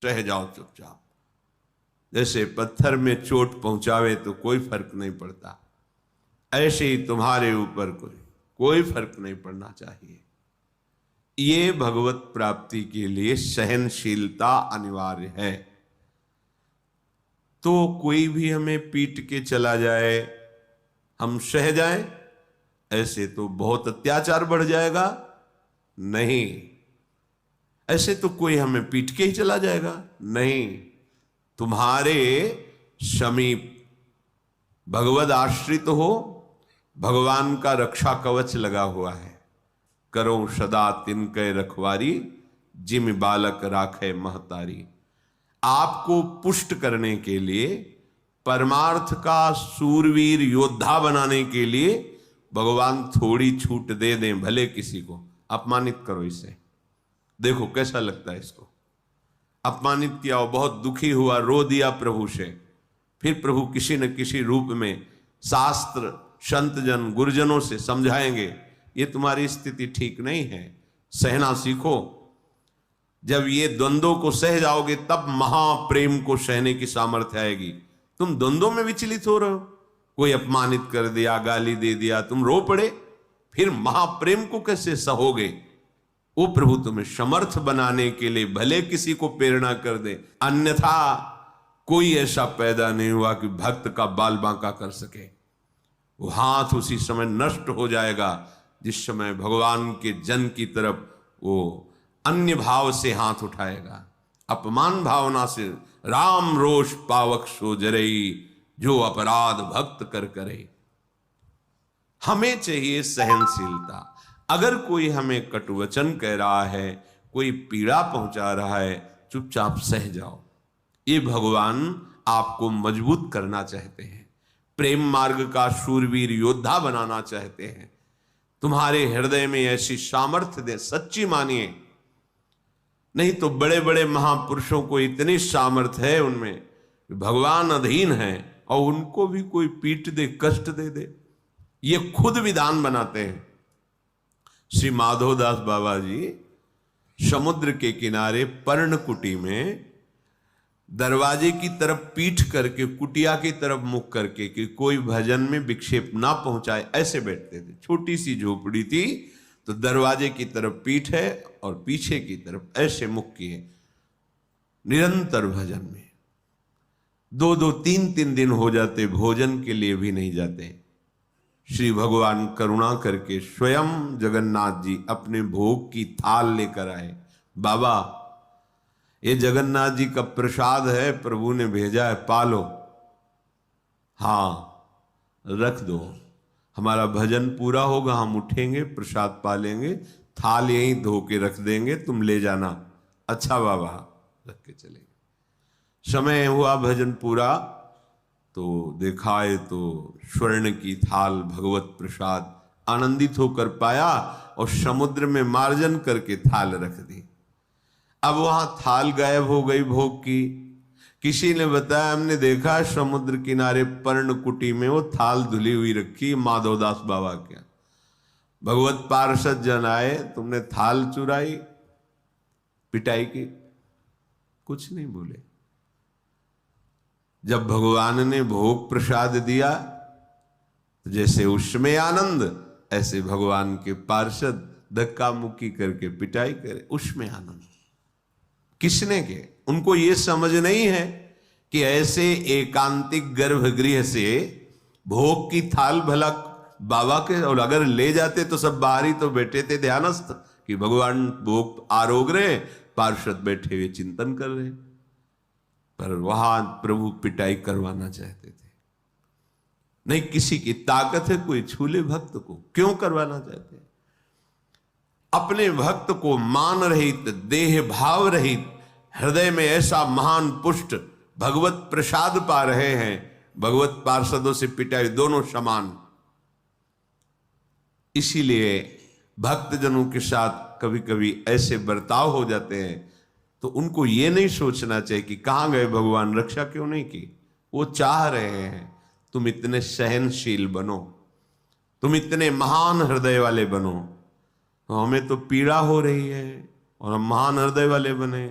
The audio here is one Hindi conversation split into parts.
सह जाओ चुपचाप। जैसे पत्थर में चोट पहुंचावे तो कोई फर्क नहीं पड़ता, ऐसे ही तुम्हारे ऊपर कोई फर्क नहीं पड़ना चाहिए। ये भगवत प्राप्ति के लिए सहनशीलता अनिवार्य है। तो कोई भी हमें पीट के चला जाए, हम सह जाएं, ऐसे तो बहुत अत्याचार बढ़ जाएगा। नहीं, ऐसे तो कोई हमें पीट के ही चला जाएगा नहीं। तुम्हारे समीप भगवद आश्रित हो, भगवान का रक्षा कवच लगा हुआ है। करो सदा तिनके रखवारी, जिम बालक राखे महतारी। आपको पुष्ट करने के लिए, परमार्थ का सूरवीर योद्धा बनाने के लिए भगवान थोड़ी छूट दे दें। भले किसी को अपमानित करो, इसे देखो कैसा लगता है। इसको अपमानित किया, बहुत दुखी हुआ, रो दिया प्रभु से, फिर प्रभु किसी न किसी रूप में शास्त्र संतजन गुरुजनों से समझाएंगे ये तुम्हारी स्थिति ठीक नहीं है, सहना सीखो। जब ये द्वंद्वों को सह जाओगे तब महाप्रेम को सहने की सामर्थ्य आएगी। तुम द्वंद्वों में विचलित हो रहे हो, कोई अपमानित कर दिया, गाली दे दिया, तुम रो पड़े, फिर महाप्रेम को कैसे सहोगे? वो प्रभु तुम्हें समर्थ बनाने के लिए भले किसी को प्रेरणा कर दे, अन्यथा कोई ऐसा पैदा नहीं हुआ कि भक्त का बाल बांका कर सके। वो हाथ उसी समय नष्ट हो जाएगा जिस समय भगवान के जन की तरफ वो अन्य भाव से हाथ उठाएगा। अपमान भावना से राम रोष पावक सो जरई, जो अपराध भक्त कर करे। हमें चाहिए सहनशीलता। अगर कोई हमें कटुवचन कह रहा है, कोई पीड़ा पहुंचा रहा है, चुपचाप सह जाओ। ये भगवान आपको मजबूत करना चाहते हैं, प्रेम मार्ग का शूरवीर योद्धा बनाना चाहते हैं। तुम्हारे हृदय में ऐसी सामर्थ्य दे, सच्ची मानिए। नहीं तो बड़े बड़े महापुरुषों को इतनी सामर्थ्य है उनमें, भगवान अधीन है और उनको भी कोई पीट दे, कष्ट दे दे, ये खुद विधान बनाते हैं। श्री माधवदास बाबा जी समुद्र के किनारे पर्णकुटी में दरवाजे की तरफ पीठ करके, कुटिया की तरफ मुख करके कि कोई भजन में विक्षेप ना पहुंचाए, ऐसे बैठते थे। छोटी सी झोपड़ी थी, तो दरवाजे की तरफ पीठ है और पीछे की तरफ ऐसे मुख किए, निरंतर भजन में 2-2, 3-3 दिन हो जाते, भोजन के लिए भी नहीं जाते। श्री भगवान करुणा करके स्वयं जगन्नाथ जी अपने भोग की थाल लेकर आए। बाबा, ये जगन्नाथ जी का प्रसाद है, प्रभु ने भेजा है, पालो। हाँ, रख दो, हमारा भजन पूरा होगा, हम उठेंगे, प्रसाद पालेंगे, थाल यहीं धो के रख देंगे, तुम ले जाना। अच्छा बाबा, रख के चलेंगे। समय हुआ भजन पूरा, तो दिखाए तो स्वर्ण की थाल भगवत प्रसाद, आनंदित होकर पाया और समुद्र में मार्जन करके थाल रख दी। अब वहां थाल गायब हो गई भोग की। किसी ने बताया, हमने देखा समुद्र किनारे पर्णकुटी में वो थाल धुली हुई रखी, माधवदास बाबा क्या। भगवत पार्षद जन आए, तुमने थाल चुराई, पिटाई की? कुछ नहीं बोले। जब भगवान ने भोग प्रसाद दिया, तो जैसे उसमें आनंद, ऐसे भगवान के पार्षद धक्का मुक्की करके पिटाई करे, उसमें आनंद। किसने के? उनको ये समझ नहीं है कि ऐसे एकांतिक गर्भगृह से भोग की थाल भला बाबा के, और अगर ले जाते तो सब बाहरी तो बैठे थे ध्यानस्थ कि भगवान भोग आरोग रहे, पार्षद बैठे हुए चिंतन कर रहे, पर वहां प्रभु पिटाई करवाना चाहते थे। नहीं, किसी की ताकत है कोई छूले भक्त को, क्यों करवाना चाहते हैं? अपने भक्त को मान रहित, देह भाव रहित, हृदय में ऐसा महान पुष्ट भगवत प्रसाद पा रहे हैं, भगवत पार्षदों से पिटाई दोनों समान। इसीलिए भक्तजनों के साथ कभी कभी ऐसे बर्ताव हो जाते हैं, तो उनको ये नहीं सोचना चाहिए कि कहां गए भगवान, रक्षा क्यों नहीं की। वो चाह रहे हैं तुम इतने सहनशील बनो, तुम इतने महान हृदय वाले बनो। तो हमें तो पीड़ा हो रही है और हम महान हृदय वाले बने,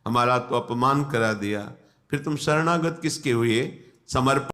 हमारा तो अपमान करा दिया, फिर तुम शरणागत किसके हुए? समर्पण